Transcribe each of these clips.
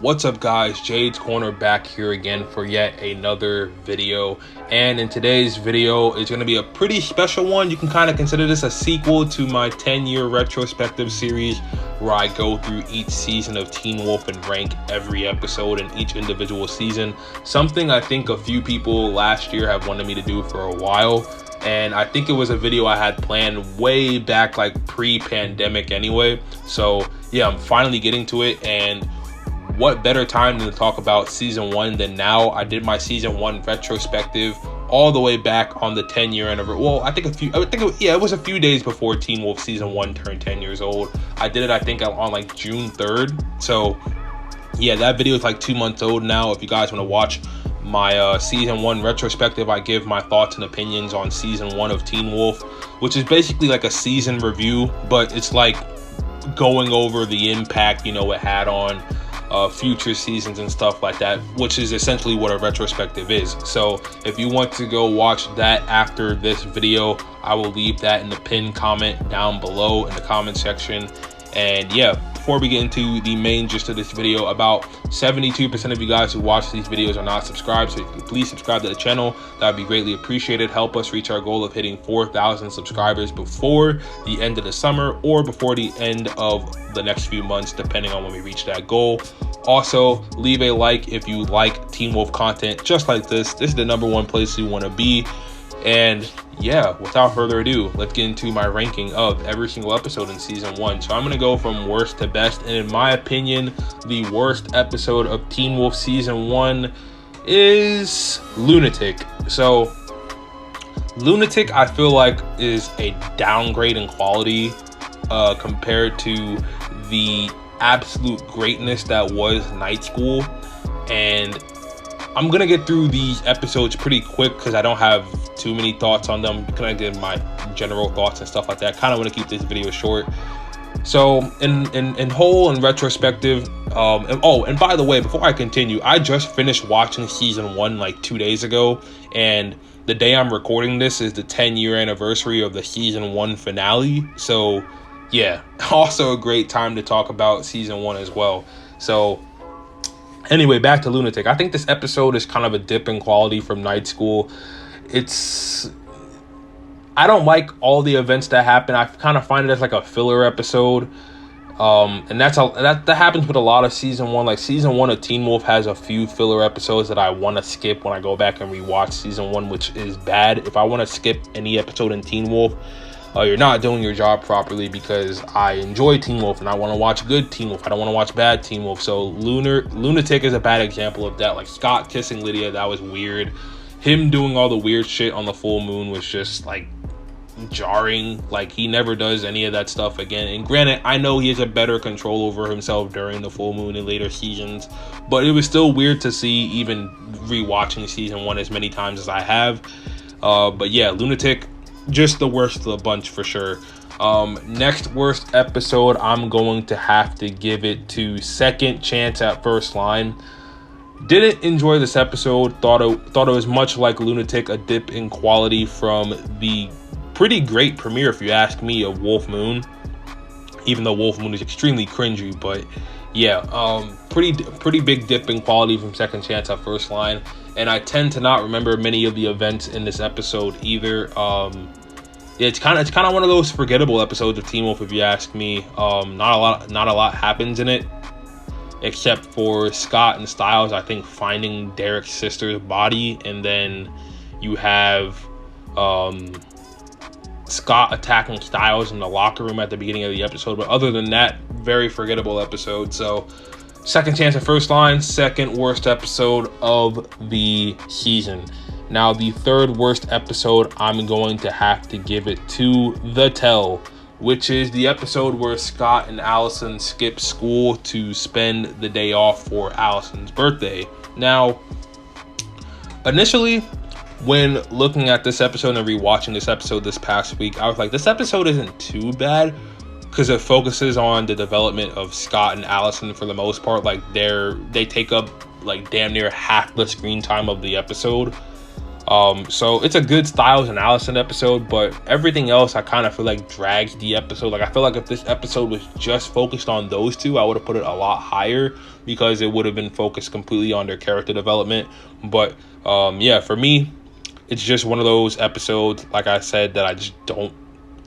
What's up, guys? Jades Corner back here again for yet another video, and in today's video is going to be a pretty special one. You can kind of consider this a sequel to my 10-year retrospective series where I go through each season of Teen Wolf and rank every episode in each individual season. Something I think a few people last year have wanted me to do for a while, and I think it was a video I had planned way back, like pre-pandemic anyway. So yeah, I'm finally getting to it, and what better time than to talk about season 1 than now. I did my season 1 retrospective all the way back on the 10-year anniversary. Well, it was a few days before Teen Wolf season 1 turned 10 years old. I did it, I think, on like June 3rd. So yeah, that video is like 2 months old now. If you guys want to watch my season 1 retrospective, I give my thoughts and opinions on season 1 of Teen Wolf, which is basically like a season review, but it's like going over the impact, you know, it had on future seasons and stuff like that, which is essentially what a retrospective is. So if you want to go watch that after this video, I will leave that in the pinned comment down below in the comment section. And yeah, before we get into the main gist of this video, about 72% of you guys who watch these videos are not subscribed, so if you could please subscribe to the channel, that would be greatly appreciated. Help us reach our goal of hitting 4,000 subscribers before the end of the summer or before the end of the next few months, depending on when we reach that goal. Also, leave a like if you like Teen Wolf content just like this. This is the #1 place you want to be. And yeah, without further ado, let's get into my ranking of every single episode in season 1. So I'm going to go from worst to best, and in my opinion, the worst episode of Teen Wolf season 1 is Lunatic. So Lunatic, I feel like, is a downgrade in quality compared to the absolute greatness that was Night School. And I'm gonna get through these episodes pretty quick because I don't have too many thoughts on them. Can I give my general thoughts and stuff like that? Kind of want to keep this video short. So in whole and retrospective, and by the way, before I continue, I just finished watching season 1 like 2 days ago, and the day I'm recording this is the 10-year anniversary of the season 1 finale. So yeah, also a great time to talk about season 1 as well. So anyway, back to Lunatic. I think this episode is kind of a dip in quality from Night School. I don't like all the events that happen. I kind of find it as like a filler episode. And that happens with a lot of season 1. Like season 1 of Teen Wolf has a few filler episodes that I want to skip when I go back and rewatch season 1, which is bad. If I want to skip any episode in Teen Wolf, you're not doing your job properly, because I enjoy Teen Wolf and I want to watch good Teen Wolf. I don't want to watch bad Teen Wolf. So Lunatic is a bad example of that. Like Scott kissing Lydia, that was weird. Him doing all the weird shit on the full moon was just like jarring. Like he never does any of that stuff again. And granted, I know he has a better control over himself during the full moon in later seasons, but it was still weird to see, even rewatching season 1 as many times as I have. But yeah, Lunatic, just the worst of the bunch for sure. Next worst episode, I'm going to have to give it to Second Chance at First Line. Didn't enjoy this episode. Thought it was much like Lunatic, a dip in quality from the pretty great premiere, if you ask me, of Wolf Moon. Even though Wolf Moon is extremely cringy, but yeah, pretty big dip in quality from Second Chance at First Line. And I tend to not remember many of the events in this episode either. It's kind of one of those forgettable episodes of Teen Wolf, if you ask me. Not a lot happens in it, except for Scott and Styles, I think, finding Derek's sister's body, and then you have Scott attacking Styles in the locker room at the beginning of the episode. But other than that, very forgettable episode. So Second Chance at First Line, second worst episode of the season. Now, the third worst episode, I'm going to have to give it to The Tell, which is the episode where Scott and Allison skip school to spend the day off for Allison's birthday. Now, initially, when looking at this episode and rewatching this episode this past week, I was like, this episode isn't too bad, because it focuses on the development of Scott and Allison for the most part. Like they take up like damn near half the screen time of the episode. So it's a good Styles and Allison episode, but everything else I kind of feel like drags the episode. Like, I feel like if this episode was just focused on those two, I would have put it a lot higher, because it would have been focused completely on their character development. But yeah, for me, it's just one of those episodes, like I said, that I just don't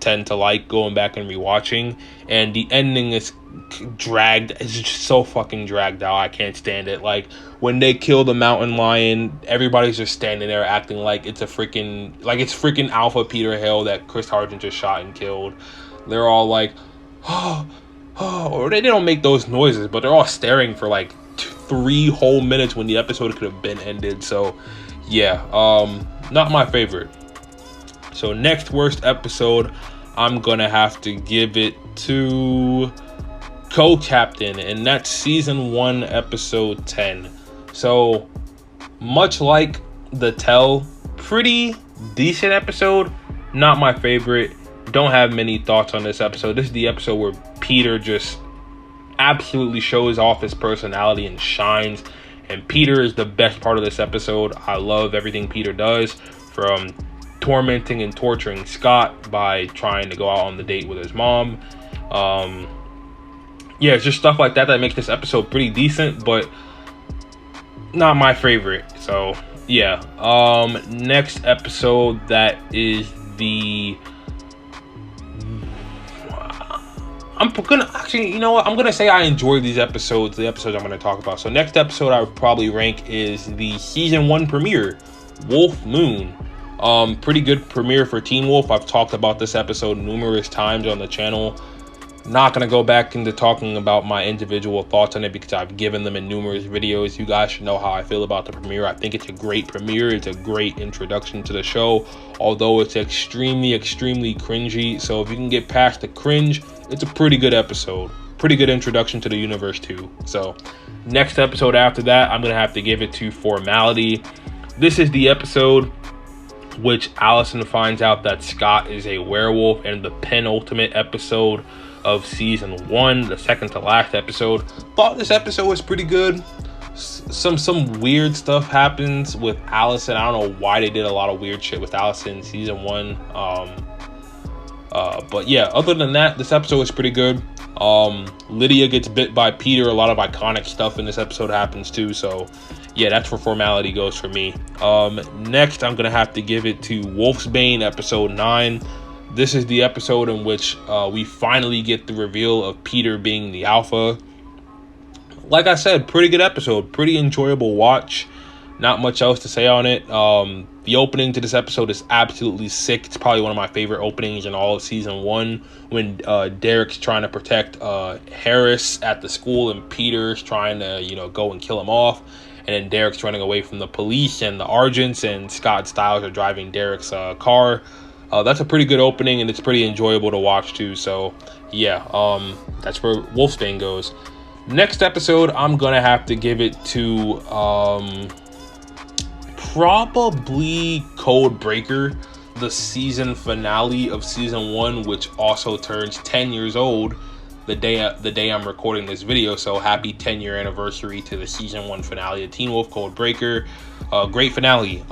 tend to like going back and rewatching. And the ending is dragged. It's just so fucking dragged out. I can't stand it. Like, when they kill the mountain lion, everybody's just standing there acting like it's freaking Alpha Peter Hale that Chris Sargent just shot and killed. They're all like, oh, or they don't make those noises, but they're all staring for like 3 whole minutes when the episode could have been ended. So yeah, not my favorite. So next worst episode, I'm gonna have to give it to Co-Captain, and that's season 1, episode 10. So much like The Tell, pretty decent episode, not my favorite. Don't have many thoughts on this episode. This is the episode where Peter just absolutely shows off his personality and shines, and Peter is the best part of this episode. I love everything Peter does, from tormenting and torturing Scott by trying to go out on the date with his mom. Yeah, it's just stuff like that that makes this episode pretty decent, but not my favorite. So yeah, next episode, that is the I'm gonna actually, you know what, I'm gonna say I enjoy these episodes, the episodes I'm gonna talk about. So next episode I would probably rank is the season 1 premiere, Wolf Moon. Pretty good premiere for Teen Wolf. I've talked about this episode numerous times on the channel. Not gonna go back into talking about my individual thoughts on it, because I've given them in numerous videos. You guys should know how I feel about the premiere. I think it's a great premiere. It's a great introduction to the show, although it's extremely cringy. So if you can get past the cringe, it's a pretty good episode. Pretty good introduction to the universe too. So next episode after that, I'm gonna have to give it to Formality. This is the episode which Allison finds out that Scott is a werewolf, and the penultimate episode of season 1, the second to last episode. Thought this episode was pretty good. Some weird stuff happens with Allison. I don't know why they did a lot of weird shit with Allison in season 1. But yeah, other than that, this episode was pretty good. Lydia gets bit by Peter. A lot of iconic stuff in this episode happens too. So yeah, that's where Formality goes for me. Next, I'm gonna have to give it to Wolfsbane, episode 9. This is the episode in which we finally get the reveal of Peter being the Alpha. Like I said, pretty good episode, pretty enjoyable watch. Not much else to say on it. The opening to this episode is absolutely sick. It's probably one of my favorite openings in all of season 1, when Derek's trying to protect Harris at the school, and Peter's trying to, you know, go and kill him off. And then Derek's running away from the police and the Argents, and Scott and Styles are driving Derek's car. That's a pretty good opening, and it's pretty enjoyable to watch too. So yeah, that's where Wolfsbane goes. Next episode, I'm gonna have to give it to probably Code Breaker, the season finale of season 1, which also turns 10 years old the day I'm recording this video. So happy 10-year anniversary to the season 1 finale of Teen Wolf, Code Breaker. Great finale.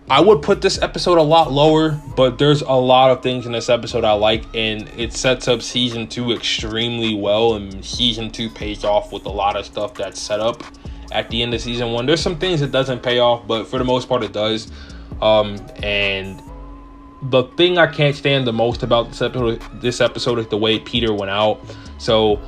I would put this episode a lot lower, but there's a lot of things in this episode I like, and it sets up season 2 extremely well, and season 2 pays off with a lot of stuff that's set up at the end of season 1. There's some things it doesn't pay off, but for the most part it does. And the thing I can't stand the most about this episode is the way Peter went out. So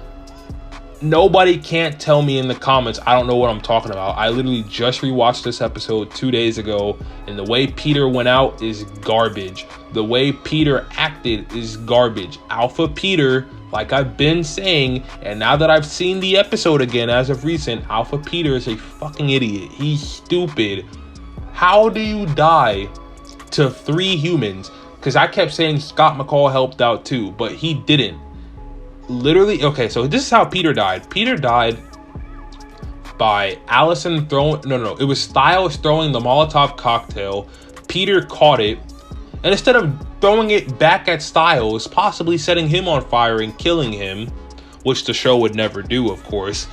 nobody can't tell me in the comments I don't know what I'm talking about. I literally just rewatched this episode 2 days ago, and the way Peter went out is garbage. The way Peter acted is garbage. Alpha Peter, like I've been saying, and now that I've seen the episode again as of recent, Alpha Peter is a fucking idiot. He's stupid. How do you die to 3 humans? Because I kept saying Scott McCall helped out too, but he didn't. Literally, okay, so this is how Peter died. Peter died by Allison throwing, no, it was Styles throwing the Molotov cocktail. Peter caught it, and instead of throwing it back at Styles, possibly setting him on fire and killing him, which the show would never do, of course,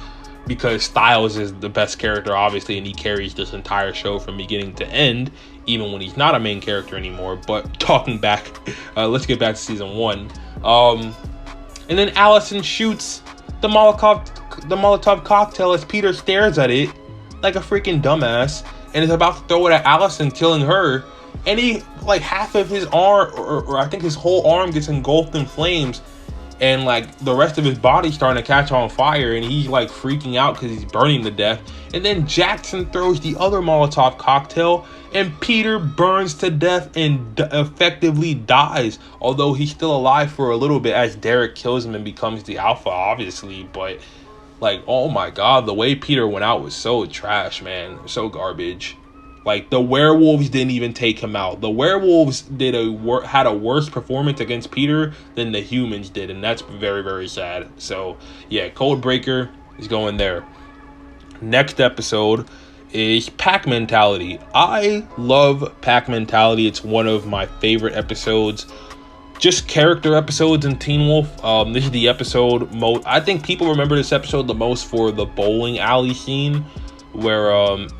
because Styles is the best character, obviously, and he carries this entire show from beginning to end, even when he's not a main character anymore. But talking back, let's get back to season 1. And then Allison shoots the Molotov cocktail as Peter stares at it like a freaking dumbass and is about to throw it at Allison, killing her. And he, like, half of his arm, or I think his whole arm, gets engulfed in flames. And, like, the rest of his body's starting to catch on fire, and he's, like, freaking out because he's burning to death. And then Jackson throws the other Molotov cocktail, and Peter burns to death and effectively dies. Although he's still alive for a little bit as Derek kills him and becomes the Alpha, obviously. But, like, oh my god, the way Peter went out was so trash, man. So garbage. Like, the werewolves didn't even take him out. The werewolves had a worse performance against Peter than the humans did, and that's very, very sad. So, yeah, Codebreaker is going there. Next episode is Pack Mentality. I love Pack Mentality. It's one of my favorite episodes. Just character episodes in Teen Wolf. This is the episode I think people remember this episode the most for the bowling alley scene, where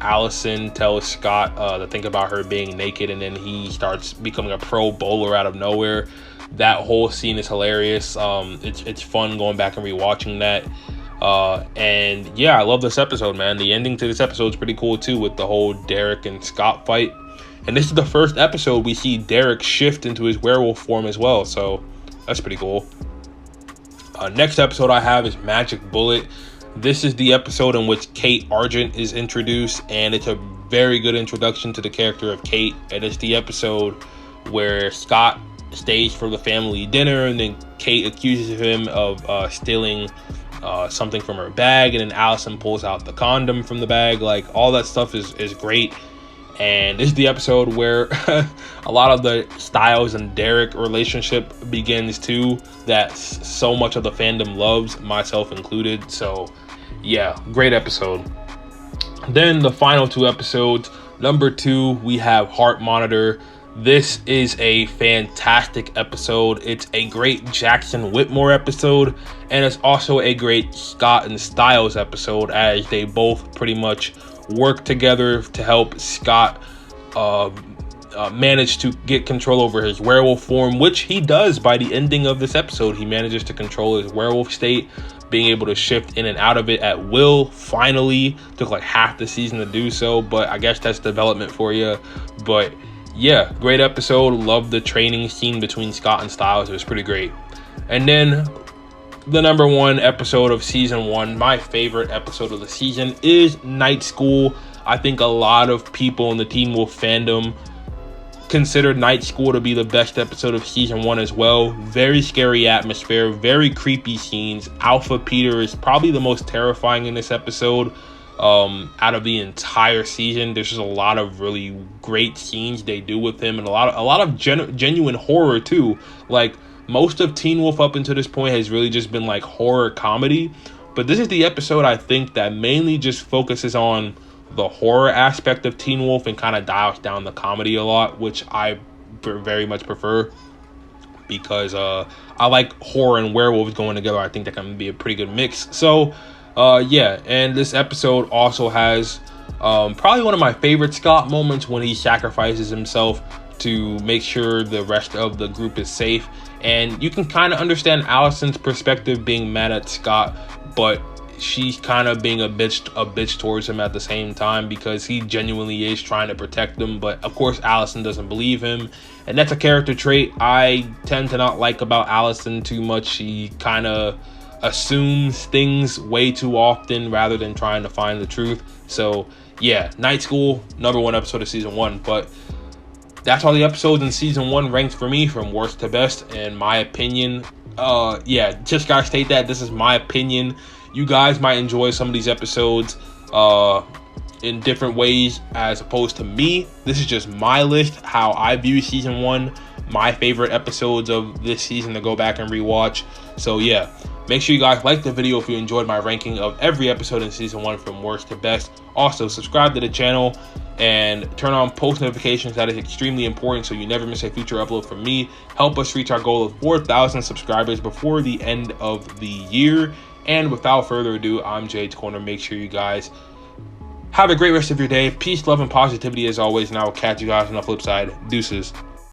Allison tells Scott to think about her being naked, and then he starts becoming a pro bowler out of nowhere. That whole scene is hilarious. It's fun going back and rewatching that. And yeah, I love this episode, man. The ending to this episode is pretty cool too, with the whole Derek and Scott fight. And this is the first episode we see Derek shift into his werewolf form as well, so that's pretty cool. Next episode I have is Magic Bullet. This is the episode in which Kate Argent is introduced, and it's a very good introduction to the character of Kate. And it's the episode where Scott stays for the family dinner, and then Kate accuses him of stealing something from her bag, and then Allison pulls out the condom from the bag. Like, all that stuff is great. And this is the episode where a lot of the Styles and Derek relationship begins too, that so much of the fandom loves, myself included. So yeah, great episode. Then the final 2 episodes. Number 2, we have Heart Monitor. This is a fantastic episode. It's a great Jackson Whitmore episode, and it's also a great Scott and Styles episode, as they both pretty much work together to help Scott manage to get control over his werewolf form, which he does by the ending of this episode. He manages to control his werewolf state, being able to shift in and out of it at will. Finally, took like half the season to do so, but I guess that's development for you. But yeah, great episode. Love the training scene between Scott and Styles. It was pretty great. And then the number 1 episode of season 1, my favorite episode of the season, is Night School. I think a lot of people in the Teen Wolf fandom consider Night School to be the best episode of season 1 as well. Very scary atmosphere, very creepy scenes. Alpha Peter is probably the most terrifying in this episode. Out of the entire season, there's just a lot of really great scenes they do with him, and a lot of genuine horror too. Like, most of Teen Wolf up until this point has really just been like horror comedy, but this is the episode I think that mainly just focuses on the horror aspect of Teen Wolf and kind of dials down the comedy a lot, which I very much prefer, because I like horror and werewolves going together. I think that can be a pretty good mix. So yeah, and this episode also has probably one of my favorite Scott moments, when he sacrifices himself to make sure the rest of the group is safe. And you can kind of understand Allison's perspective, being mad at Scott, but she's kind of being a bitch towards him at the same time, because he genuinely is trying to protect them. But of course, Allison doesn't believe him, and that's a character trait I tend to not like about Allison too much. She kind of assumes things way too often rather than trying to find the truth. So yeah, Night School, number 1 episode of season 1. But that's all the episodes in season 1 ranked for me, from worst to best, in my opinion. Yeah, just gotta state that this is my opinion. You guys might enjoy some of these episodes in different ways as opposed to me. This is just my list, how I view season 1, my favorite episodes of this season to go back and rewatch. So yeah, make sure you guys like the video if you enjoyed my ranking of every episode in season 1 from worst to best. Also, subscribe to the channel and turn on post notifications. That is extremely important, so you never miss a future upload from me. Help us reach our goal of 4,000 subscribers before the end of the year. And without further ado, I'm Jades Corner. Make sure you guys have a great rest of your day. Peace, love, and positivity as always, and I will catch you guys on the flip side. Deuces.